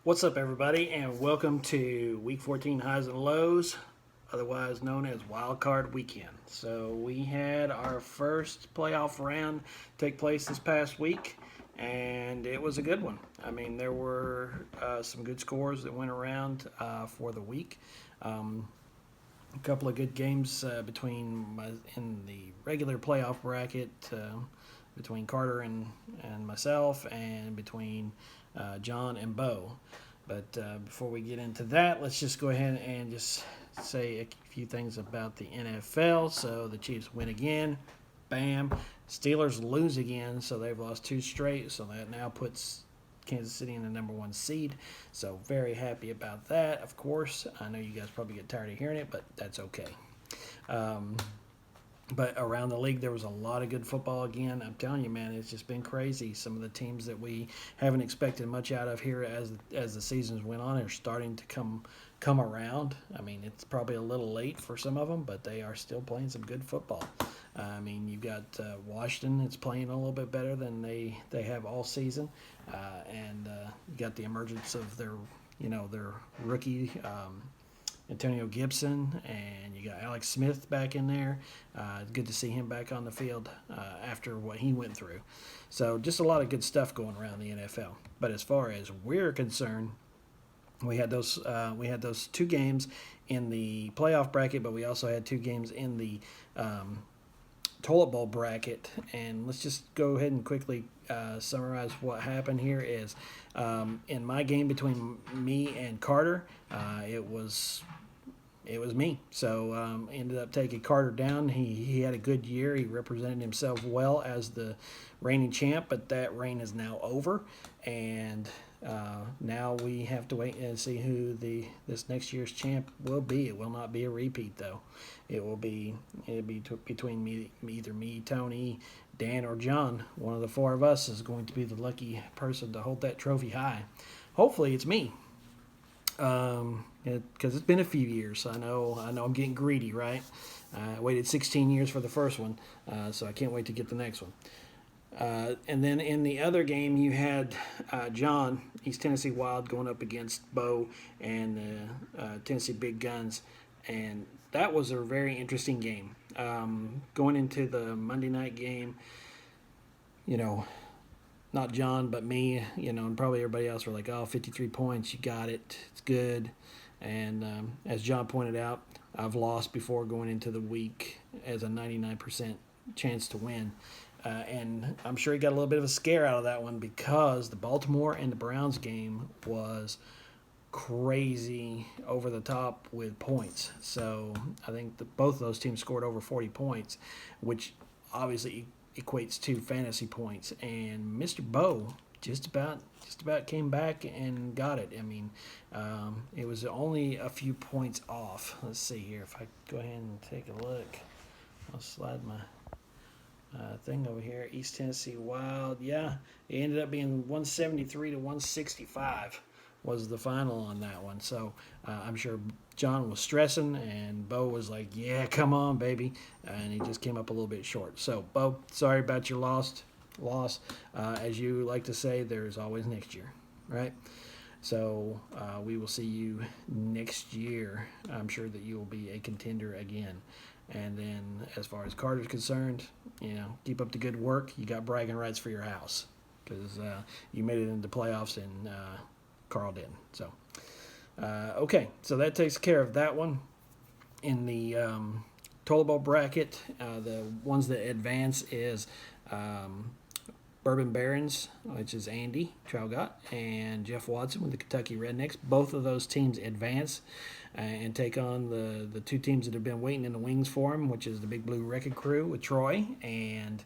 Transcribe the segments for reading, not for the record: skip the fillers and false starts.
What's up, everybody, and welcome to Week 14 Highs and Lows, otherwise known as Wild Card Weekend. So we had our first playoff round take place this past week, and it was a good one. I mean, there were some good scores that went around for the week. A couple of good games in the regular playoff bracket between Carter and myself, and between John and Bo. But before we get into that, let's just go ahead and just say a few things about the NFL. So the Chiefs win again. Bam. Steelers lose again, so they've lost two straight. So that now puts Kansas City in the number one seed. So very happy about that, of course. I know you guys probably get tired of hearing it, but that's okay. But around the league, there was a lot of good football again. I'm telling you, man, it's just been crazy. Some of the teams that we haven't expected much out of here as the seasons went on are starting to come around. I mean, it's probably a little late for some of them, but they are still playing some good football. I mean, you've got Washington. It's playing a little bit better than they have all season, and you got the emergence of their rookie. Antonio Gibson, and you got Alex Smith back in there. Good to see him back on the field after what he went through. So just a lot of good stuff going around the NFL. But as far as we're concerned, we had those two games in the playoff bracket, but we also had two games in the toilet bowl bracket. And let's just go ahead and quickly summarize what happened here. Is in my game between me and Carter, it was me. So ended up taking Carter down. He had a good year. He represented himself well as the reigning champ, but that reign is now over, and now we have to wait and see who this next year's champ will be. It will not be a repeat, though. It'll be between either me, Tony, Dan, or John. One of the four of us is going to be the lucky person to hold that trophy high. Hopefully, it's me. Because it's been a few years. I know I'm getting greedy, right? I waited 16 years for the first one, so I can't wait to get the next one. And then in the other game, you had John, East Tennessee Wild, going up against Bo and the Tennessee Big Guns, and that was a very interesting game. Going into the Monday night game, not John, but me, and probably everybody else were like, 53 points, you got it, it's good. And as John pointed out, I've lost before going into the week as a 99% chance to win. And I'm sure he got a little bit of a scare out of that one because the Baltimore and the Browns game was crazy over the top with points. So I think both of those teams scored over 40 points, which obviously equates to fantasy points. And Mr. Bo just about came back and got it. I mean, it was only a few points off. Let's see here. If I go ahead and take a look, I'll slide my thing over here. East Tennessee Wild. Yeah, it ended up being 173 to 165 was the final on that one. So I'm sure John was stressing, and Bo was like, "Yeah, come on, baby," and he just came up a little bit short. So, Bo, sorry about your loss. As you like to say, there's always next year, right? So we will see you next year. I'm sure that you will be a contender again. And then as far as Carter's concerned, keep up the good work. You got bragging rights for your house because you made it into playoffs and Carl didn't. So, okay, so that takes care of that one. In the toilet bowl bracket, the ones that advance is Bourbon Barons, which is Andy Traugot, and Jeff Watson with the Kentucky Rednecks. Both of those teams advance and take on the two teams that have been waiting in the wings for them, which is the Big Blue Wrecking Crew with Troy, and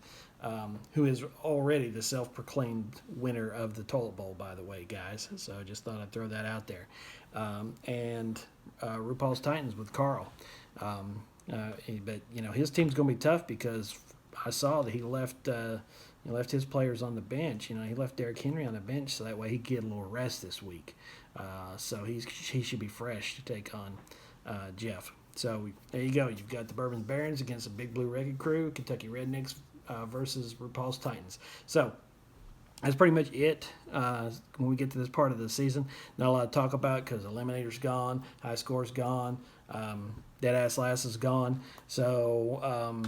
who is already the self-proclaimed winner of the Toilet Bowl, by the way, guys. So I just thought I'd throw that out there. And RuPaul's Titans with Carl. But his team's going to be tough because I saw that he left his players on the bench. He left Derrick Henry on the bench so that way he could get a little rest this week. So he should be fresh to take on Jeff. So there you go. You've got the Bourbon Barons against the Big Blue Wrecking Crew, Kentucky Rednecks versus RuPaul's Titans. So that's pretty much it. When we get to this part of the season, not a lot to talk about because Eliminator's gone, High Score's gone, Dead Ass Last is gone. So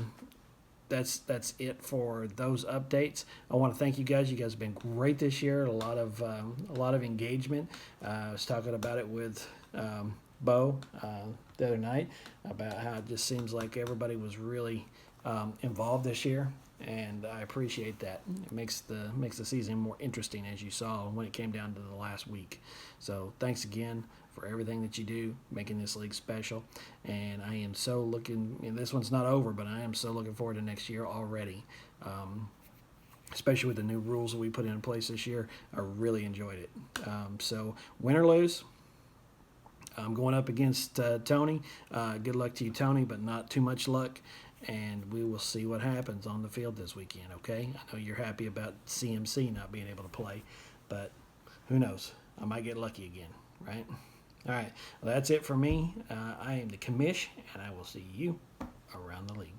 that's it for those updates. I want to thank you guys. You guys have been great this year. A lot of engagement. I was talking about it with Bo the other night about how it just seems like everybody was really involved this year, and I appreciate that. It makes the season more interesting, as you saw when it came down to the last week. So thanks again for everything that you do, making this league special. And I am so looking. This one's not over, but I am so looking forward to next year already. Especially with the new rules that we put in place this year, I really enjoyed it. So win or lose, I'm going up against Tony. Good luck to you, Tony, but not too much luck. And we will see what happens on the field this weekend, okay? I know you're happy about CMC not being able to play, but who knows? I might get lucky again, right? All right, well, that's it for me. I am the commish, and I will see you around the league.